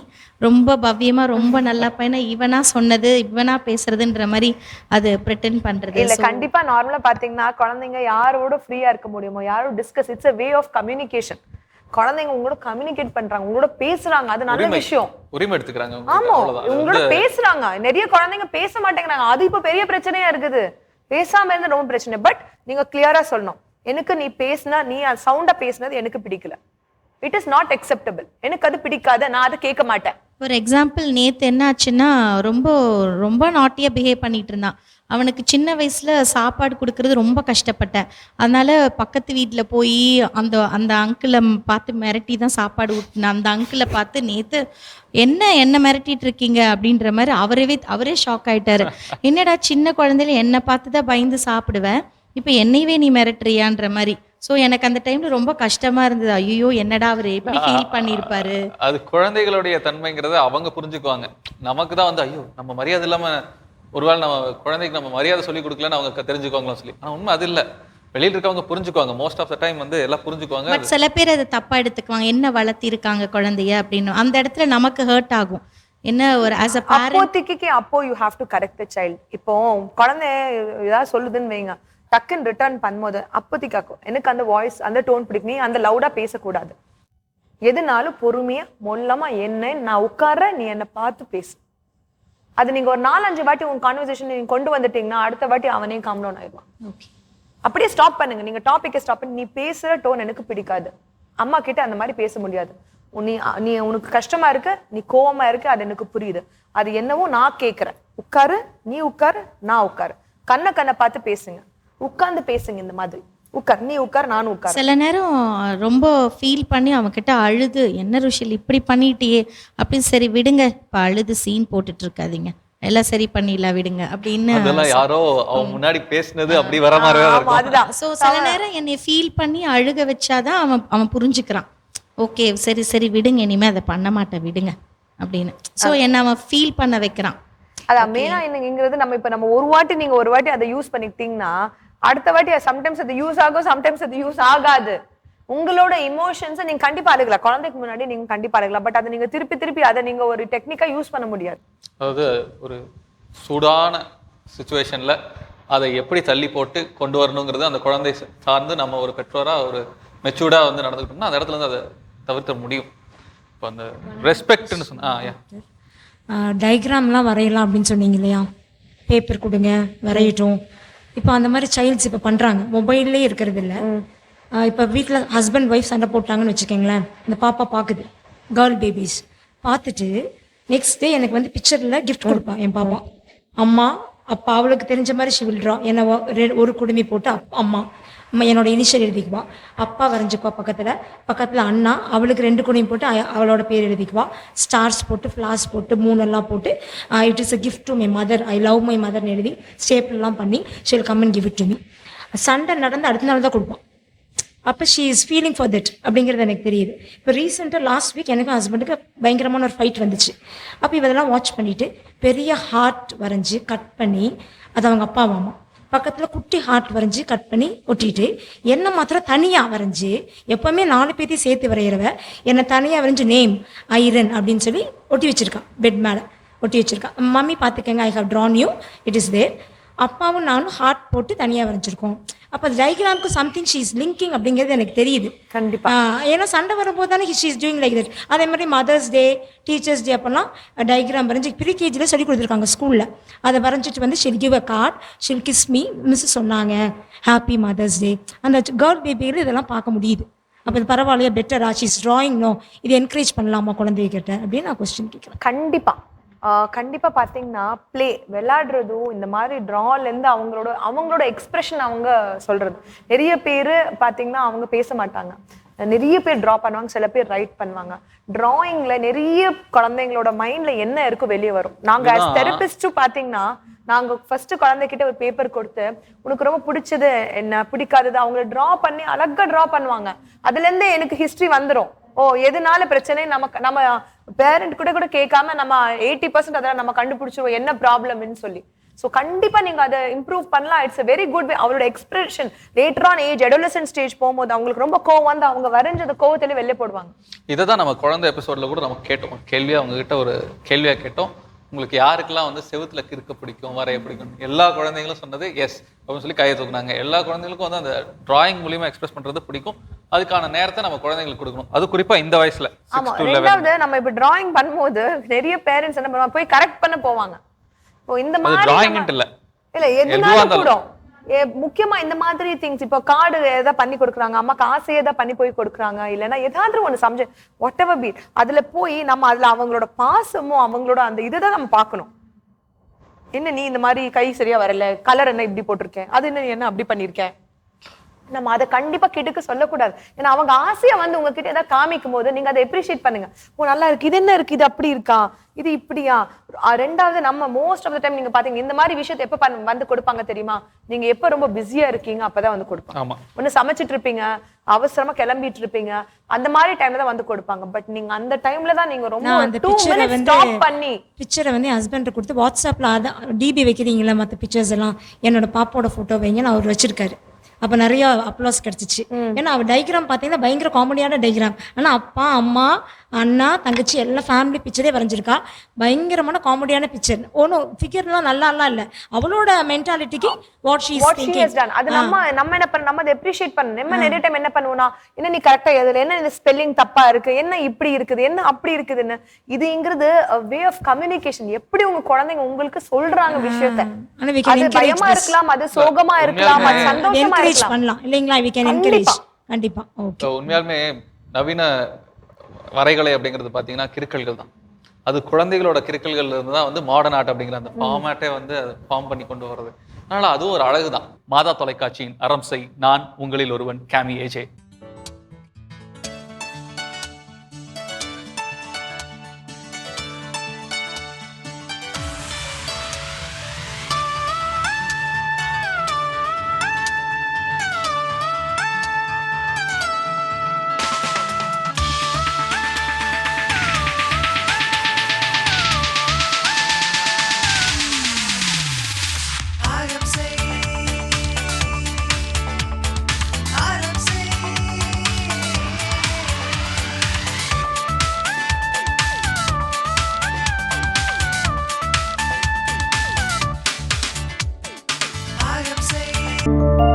ரொம்ப பவ்யமா ரொம்ப நல்லா பையனா இவனா சொன்னது இவனா பேசுறதுன்ற மாதிரி அது பிரிட்டன் பண்றது. இல்ல கண்டிப்பா நார்மலா பாத்தீங்கன்னா குழந்தைங்க யாரோட ஃப்ரீயா இருக்க முடியுமோ யாரோட discuss, it's a way of communication. குழந்தைங்க உங்களோட கம்யூனிகேட் பண்றாங்க, உங்களோட பேசுறாங்க, அது நல்ல விஷயம். உரிமை எடுத்துக்கிறாங்க. ஆமா, உங்களோட பேசுறாங்க. நிறைய குழந்தைங்க பேச மாட்டேங்கிறாங்க, அது இப்ப பெரிய பிரச்சனையா இருக்குது. பேசாம இருந்து ரொம்ப பிரச்சனை. பட் நீங்க கிளியரா சொல்லணும், எனக்கு நீ பேசினா, நீ சவுண்டா பேசினது எனக்கு பிடிக்கல, இட் இஸ் நாட் அக்செப்டபிள், எனக்கு அது பிடிக்காத, நான் அதை கேட்க மாட்டேன். ஒரு எக்ஸாம்பிள், நேற்று என்ன ஆச்சுன்னா ரொம்ப ரொம்ப நாட்டியாக பிஹேவ் பண்ணிட்டு இருந்தான். அவனுக்கு சின்ன வயசில் சாப்பாடு கொடுக்கறது ரொம்ப கஷ்டப்பட்டேன். அதனால் பக்கத்து வீட்டில் போய் அந்த அந்த அங்கிளை பார்த்து மிரட்டி தான் சாப்பாடு ஊட்டினேன். அந்த அங்கிளை பார்த்து நேற்று என்ன மிரட்டிட்டு இருக்கீங்க அப்படின்ற மாதிரி அவரே ஷாக் ஆயிட்டாரு. என்னடா சின்ன குழந்தையில என்னை பார்த்து தான் பயந்து சாப்பிடுவேன், இப்போ என்னையவே நீ மிரட்டுறியான்ற மாதிரி. ஸோ எனக்கு அந்த டைம்ல ரொம்ப கஷ்டமா இருந்தது. ஐயோ என்னடா அவர் எப்படி ஃபீல் பண்ணியிருப்பாரு. அது குழந்தைகளுடைய தன்மைங்கிறத அவங்க புரிஞ்சுக்குவாங்க. நமக்கு தான் வந்து ஐயோ நம்ம மரியாதை இல்லாம ஒருவேளை நம்ம குழந்தைக்கு நம்ம மரியாதை சொல்லி கொடுக்கலன்னு அவங்க தெரிஞ்சுக்குவாங்களாம் சொல்லி. ஆனால் உண்மை அது இல்லை, வெளியில் இருக்கவங்க புரிஞ்சுக்குவாங்க. மோஸ்ட் ஆஃப் த டைம் வந்து எல்லாம் புரிஞ்சுக்குவாங்க. பட் சில பேர் அதை தப்பா எடுத்துக்குவாங்க, என்ன வளர்த்திருக்காங்க குழந்தைய அப்படின்னு. அந்த இடத்துல நமக்கு ஹர்ட் ஆகும். என்ன ஒரு ஆஸ் அ பேரண்ட் அப்போ you have to correct the child. இப்போ குழந்தை ஏதாவது சொல்லுதுன்னு வைங்க, டக்குன்னு ரிட்டர்ன் பண்ணும்போது அப்போதைக்காக்கும் எனக்கு அந்த வாய்ஸ் அந்த டோன் பிடிக்கும், நீ அந்த லவுடா பேசக்கூடாது. எதுனாலும் பொறுமையா மொல்லமா என்ன நான் உட்கார்றேன், நீ என்னை பார்த்து பேசு. அது நீங்க ஒரு 4-5 வாட்டி உங்க கான்வர்சேஷன் நீங்க கொண்டு வந்துட்டீங்கன்னா அடுத்த வாட்டி அவனே காம் டவுன் ஆயிடுவான். அப்படியே ஸ்டாப் பண்ணுங்க. நீங்க டாபிக்கை ஸ்டாப் பண்ணி, நீ பேசுற டோன் எனக்கு பிடிக்காது, அம்மா கிட்ட அந்த மாதிரி பேச முடியாது, நீ உனக்கு கஷ்டமா இருக்கு, நீ கோவமா இருக்கு, அது எனக்கு புரியுது, அது என்னவோ நான் கேட்கறேன், உட்காரு, நீ உட்காரு, நான் உட்காரு, கண்ணை பார்த்து பேசுங்க, உட்கார்ந்து பேசுங்க. இந்த மாதிரி உட்கார், நீ உட்கார், நானும் உட்கார். சில நேரம் ரொம்ப ஃபீல் பண்ணி அவன்கிட்ட அழுது, என்ன ருஷில் இப்படி பண்ணிட்டியே அப்படின்னு, சரி விடுங்க இப்போ அழுது சீன் போட்டுட்டு இருக்காதீங்க, எல்லாம் சரி பண்ணிடலாம் விடுங்க அப்படின்னு. அதெல்லாம் யாரோ அவன் முன்னாடி பேசினது அப்படி வர மாதிரியே இருக்கும். அதுதான். ஸோ சில நேரம் என்னை ஃபீல் பண்ணி அழுக வச்சாதான் அவன் புரிஞ்சுக்கிறான். ஓகே சரி சரி விடுங்க, இனிமே அதை பண்ண மாட்டேன் விடுங்க அப்படின்னு. ஸோ என்னை அவன் ஃபீல் பண்ண வைக்கிறான். அதான் மெயினா என்னங்கிறது, நம்ம ஒரு வாட்டி நீங்க ஒரு வாட்டி அதை யூஸ் பண்ணிக்கிட்டீங்கன்னா அடுத்த வாட்டி சம்டைம்ஸ் அது யூஸ் ஆகும், சம்டைம்ஸ் அது யூஸ் ஆகாது. உங்களோட இமோஷன்ஸை நீங்க கண்டிப்பா அழுகலாம், குழந்தைக்கு முன்னாடி நீங்க கண்டிப்பா அழுகலாம். பட் அதை நீங்க திருப்பி அதை நீங்க ஒரு டெக்னிக்கா யூஸ் பண்ண முடியாது. அதாவது ஒரு சூடான சுச்சுவேஷன்ல அதை எப்படி தள்ளி போட்டு கொண்டு வரணுங்கிறது அந்த குழந்தை சார்ந்து நம்ம ஒரு பெற்றோரா ஒரு மெச்சூர்டா வந்து நடந்துக்கிட்டோம்னா அந்த இடத்துல இருந்து அதை தவிர்க்க முடியும். இப்போ அந்த ரெஸ்பெக்ட்னு சொன்னா டயக்ராம்லாம் வரையலாம் அப்படின்னு சொன்னீங்க இல்லையா, பேப்பர் கொடுங்க வரையட்டும். இப்போ அந்த மாதிரி சைல்ட்ஸ் இப்போ பண்ணுறாங்க, மொபைல்லே இருக்கிறது இல்லை. இப்போ வீட்டில் ஹஸ்பண்ட் ஒய்ஃப் சண்டை போட்டாங்கன்னு வச்சுக்கோங்களேன், இந்த பாப்பா பார்க்குது, கேர்ள் பேபிஸ் பார்த்துட்டு நெக்ஸ்ட் டே எனக்கு வந்து பிக்சரில் கிஃப்ட் கொடுப்பா என் பாப்பா. அம்மா அப்பா அவளுக்கு தெரிஞ்ச மாதிரி ஷிவில்றா, என்ன ஒரு குடுமி போட்டு அம்மா என்னோட இனிஷியல் எழுதிக்குவா, அப்பா வரைஞ்சிக்குவா, பக்கத்தில் அண்ணா அவளுக்கு 2 குடுமி போட்டு அவளோட பேர் எழுதிக்குவா, ஸ்டார்ஸ் போட்டு ஃப்ளார்ஸ் போட்டு 3 எல்லாம் போட்டு it is a gift to my mother, I love my மதர்னு எழுதி ஸ்டேப்லாம் பண்ணி she'll come and give it to me. சண்டை நடந்து அடுத்த நாள் தான் கொடுப்பான். அப்போ she is feeling for that அப்படிங்கிறது எனக்கு தெரியுது. இப்போ ரீசெண்டாக லாஸ்ட் வீக் எனக்கும் ஹஸ்பண்டுக்கு பயங்கரமான ஒரு ஃபைட் வந்துச்சு. அப்போ இதெல்லாம் வாட்ச் பண்ணிவிட்டு பெரிய ஹார்ட் வரைஞ்சி கட் பண்ணி, அது அவங்க அப்பா மாமா பக்கத்தில் குட்டி ஹார்ட் வரைஞ்சி கட் பண்ணி ஒட்டிட்டு, என்னை மாத்திரம் தனியாக வரைஞ்சி, எப்போவுமே 4 பேர்த்தையும் சேர்த்து வரைகிறவ என்னை தனியாக வரைஞ்சி நேம் ஐரன் அப்படின்னு சொல்லி ஒட்டி வச்சுருக்கான், பெட் மேலே ஒட்டி வச்சுருக்கான். மம்மி பார்த்துக்கங்க, I have drawn you, it is there. அப்பாவும் நானும் ஹார்ட் போட்டு தனியாக வரைஞ்சிருக்கோம். அப்போ டயக்ராமுக்கு சம்திங் ஷீ இஸ் லிங்கிங் அப்படிங்கிறது எனக்கு தெரியுது. கண்டிப்பாக ஏன்னா சண்டை வரும்போது தானே she is doing like that. அதே மாதிரி மதர்ஸ் டே, டீச்சர்ஸ் டே அப்போல்லாம் டயக்ராம் வரைஞ்சி ப்ரீகேஜியில் சொல்லி கொடுத்துருக்காங்க ஸ்கூலில். அதை வரைஞ்சிட்டு வந்து she'll give a card, she'll kiss me, miss சொன்னாங்க ஹாப்பி மதர்ஸ் டே. அந்த கேர்ள் பேபியில் இதெல்லாம் பார்க்க முடியுது. அப்போ இது பரவாயில்லையா, பெட்டரா, ஷீ இஸ் ட்ராயிங், நோ இது என்கரேஜ் பண்ணலாமா குழந்தைகிட்ட அப்படின்னு நான் கொஸ்டின் கேட்குறேன். கண்டிப்பா பாத்தீங்கன்னா பிளே விளையாடுறதும் இந்த மாதிரி டிராலேருந்து அவங்களோட எக்ஸ்பிரஷன் அவங்க சொல்றது. நிறைய பேர் பாத்தீங்கன்னா அவங்க பேச மாட்டாங்க, நிறைய பேர் ட்ரா பண்ணுவாங்க, சில பேர் ரைட் பண்ணுவாங்க. டிராயிங்ல நிறைய குழந்தைங்களோட மைண்ட்ல என்ன இருக்கோ வெளியே வரும். நாங்க as தெரபிஸ்டும் பாத்தீங்கன்னா நாங்க ஃபர்ஸ்ட் குழந்தைகிட்ட ஒரு பேப்பர் கொடுத்து, உனக்கு ரொம்ப பிடிச்சது என்ன, பிடிக்காதது அவங்களை ட்ரா பண்ணி அழகா ட்ரா பண்ணுவாங்க. அதுல இருந்து எனக்கு ஹிஸ்டரி வந்துடும். எதனால பிரச்சனை நம்ம பேரண்ட் கூட கேட்காம நம்ம 80% அதெல்லாம் நம்ம கண்டுபிடிச்சிருவோம் என்ன ப்ராப்ளம்னு சொல்லி. ஸோ கண்டிப்பா நீங்க அதை இம்ப்ரூவ் பண்ணலாம். It's a very good way. அவரோட expression later on age adolescent stage போகும்போது அவங்களுக்கு ரொம்ப கோவம் வந்து அவங்க வரைஞ்சது கோவத்திலே வெளியே போடுவாங்க. இதை தான் நம்ம குழந்தை எபிசோட்ல கூட நம்ம கேட்டோம், கேள்வியா அவங்க கிட்ட ஒரு கேள்வியா கேட்டோம், உங்களுக்கு யாருக்கெல்லாம் வந்து செவுத்துல கிறுக்க பிடிக்கும், வரைய பிடிக்கும். எல்லா குழந்தைங்களும் சொன்னது எஸ் அப்படின்னு சொல்லி கையை தூக்குனாங்க. எல்லா குழந்தைங்களுக்கும் வந்து அந்த டிராயிங் மூலியமா எக்ஸ்பிரஸ் பண்றது பிடிக்கும். அதுக்கான நேரத்தை நம்ம குழந்தைங்களுக்கு கொடுக்கணும், அது குறிப்பா இந்த வயசுல. ரெண்டாவது நம்ம இப்ப டிராயிங் பண்ணும்போது நிறைய பேரண்ட்ஸ் என்ன பண்ணுவாங்க, போய் கரெக்ட் பண்ண போவாங்க. இந்த மாதிரி டிராயிங் இல்ல எதுனாலும் கூட முக்கியமா இந்த மாதிரி திங்ஸ், இப்போ கார்டு ஏதாவது பண்ணி கொடுக்குறாங்க, அம்மாக்கு ஆசையை ஏதாவது பண்ணி போய் கொடுக்குறாங்க, இல்லைன்னா ஏதாவது ஒன்று சம்ஜெக்ட் வாட் எவர் பீட், அதுல போய் நம்ம அதுல அவங்களோட பாசமும் அவங்களோட அந்த இதுதான் நம்ம பார்க்கணும். என்ன நீ இந்த மாதிரி கை சரியா வரல, கலர் என்ன இப்படி போட்டிருக்கேன், அது என்ன என்ன அப்படி பண்ணிருக்கேன், நம்ம அதை கண்டிப்பா கிட்டக்க சொல்லக்கூடாது. ஏன்னா அவங்க ஆசையா வந்து உங்ககிட்ட ஏதாவது காமிக்கும் போது நீங்க அதை அப்ரிஷியேட் பண்ணுங்க. நல்லா இருக்கு, இது என்ன இருக்கு, இது அப்படி இருக்கா, இது இப்படியா. ரெண்டாவது நம்ம மோஸ்ட் ஆஃப் த டைம் நீங்க பாத்தீங்க இந்த மாதிரி விஷயத்தை எப்ப வந்து கொடுப்பாங்க தெரியுமா, நீங்க எப்ப ரொம்ப பிஸியா இருக்கீங்க அப்பதான் வந்து கொடுப்பாங்க. ஒண்ணு சமைச்சிட்டு இருப்பீங்க, அவசரமா கிளம்பிட்டு இருப்பீங்க, அந்த மாதிரி டைம்ல தான் வந்து கொடுப்பாங்க. பட் நீங்க அந்த டைம்ல தான் நீங்க ரொம்ப 2 minutes ஸ்டாப் பண்ணி பிக்சரை வந்து ஹஸ்பண்ட் கொடுத்து வாட்ஸ்அப்ல டிபி வைக்கிறீங்களா, மற்ற பிக்சர்ஸ் எல்லாம் என்னோட பாப்போட போட்டோ வைங்கன்னு அவர் வச்சிருக்காரு. அப்போ நிறைய அப்ளாஸ் கிடைச்சிச்சு. ஏன்னா அவர் டைக்ராம் பார்த்தீங்கன்னா பயங்கர காமெடியான டைக்ராம். ஆனால் அப்பா அம்மா அண்ணா தங்கச்சி எல்லாம் ஃபேமிலி பிக்சரே வரைஞ்சிருக்கா. பயங்கரமான காமெடியான பிக்சர். ஒன்றும் ஃபிகர்லாம் நல்லாலாம் இல்லை, அவளோட மென்டாலிட்டிக்கு வாட் ஷீ இஸ் திங்கிங். அது நம்ம என்ன பண்ண, நம்ம அதை அப்ரிஷியேட் பண்ணணும். நம்ம நிறைய டைம் என்ன பண்ணுவோம்னா, என்ன நீ கரெக்டா எழுதல, என்ன இந்த ஸ்பெல்லிங் தப்பா இருக்கு, என்ன இப்படி இருக்குது, என்ன அப்படி இருக்குதுன்னு. இதுங்கிறது வே ஆஃப் கம்யூனிகேஷன். எப்படி உங்க குழந்தைங்க உங்களுக்கு சொல்றாங்க விஷயத்தை, அது பயமா இருக்கலாம், அது சோகமா இருக்கலாம், அது சந்தோஷமா பண்ணலாம் இல்லைங்களா, we can encourage. கண்டிப்பா. ஓகே, உண்மையாலுமே நவீன வரைகலை அப்படிங்கிறது பாத்தீங்கன்னா கிறுக்கல்கள் தான். அது குழந்தைகளோட கிறுக்கல்கள் இருந்து தான் வந்து மாடர்ன் ஆர்ட் அப்படிங்கிற அந்த ஃபார்மேட்டே வந்து ஃபார்ம் பண்ணி கொண்டு வர்றது. அதனால அதுவும் ஒரு அழகுதான். மாதா தொலைக்காட்சியின் அறம் செய், நான் உங்களில் ஒருவன், கேமி ஏஜே. I am saying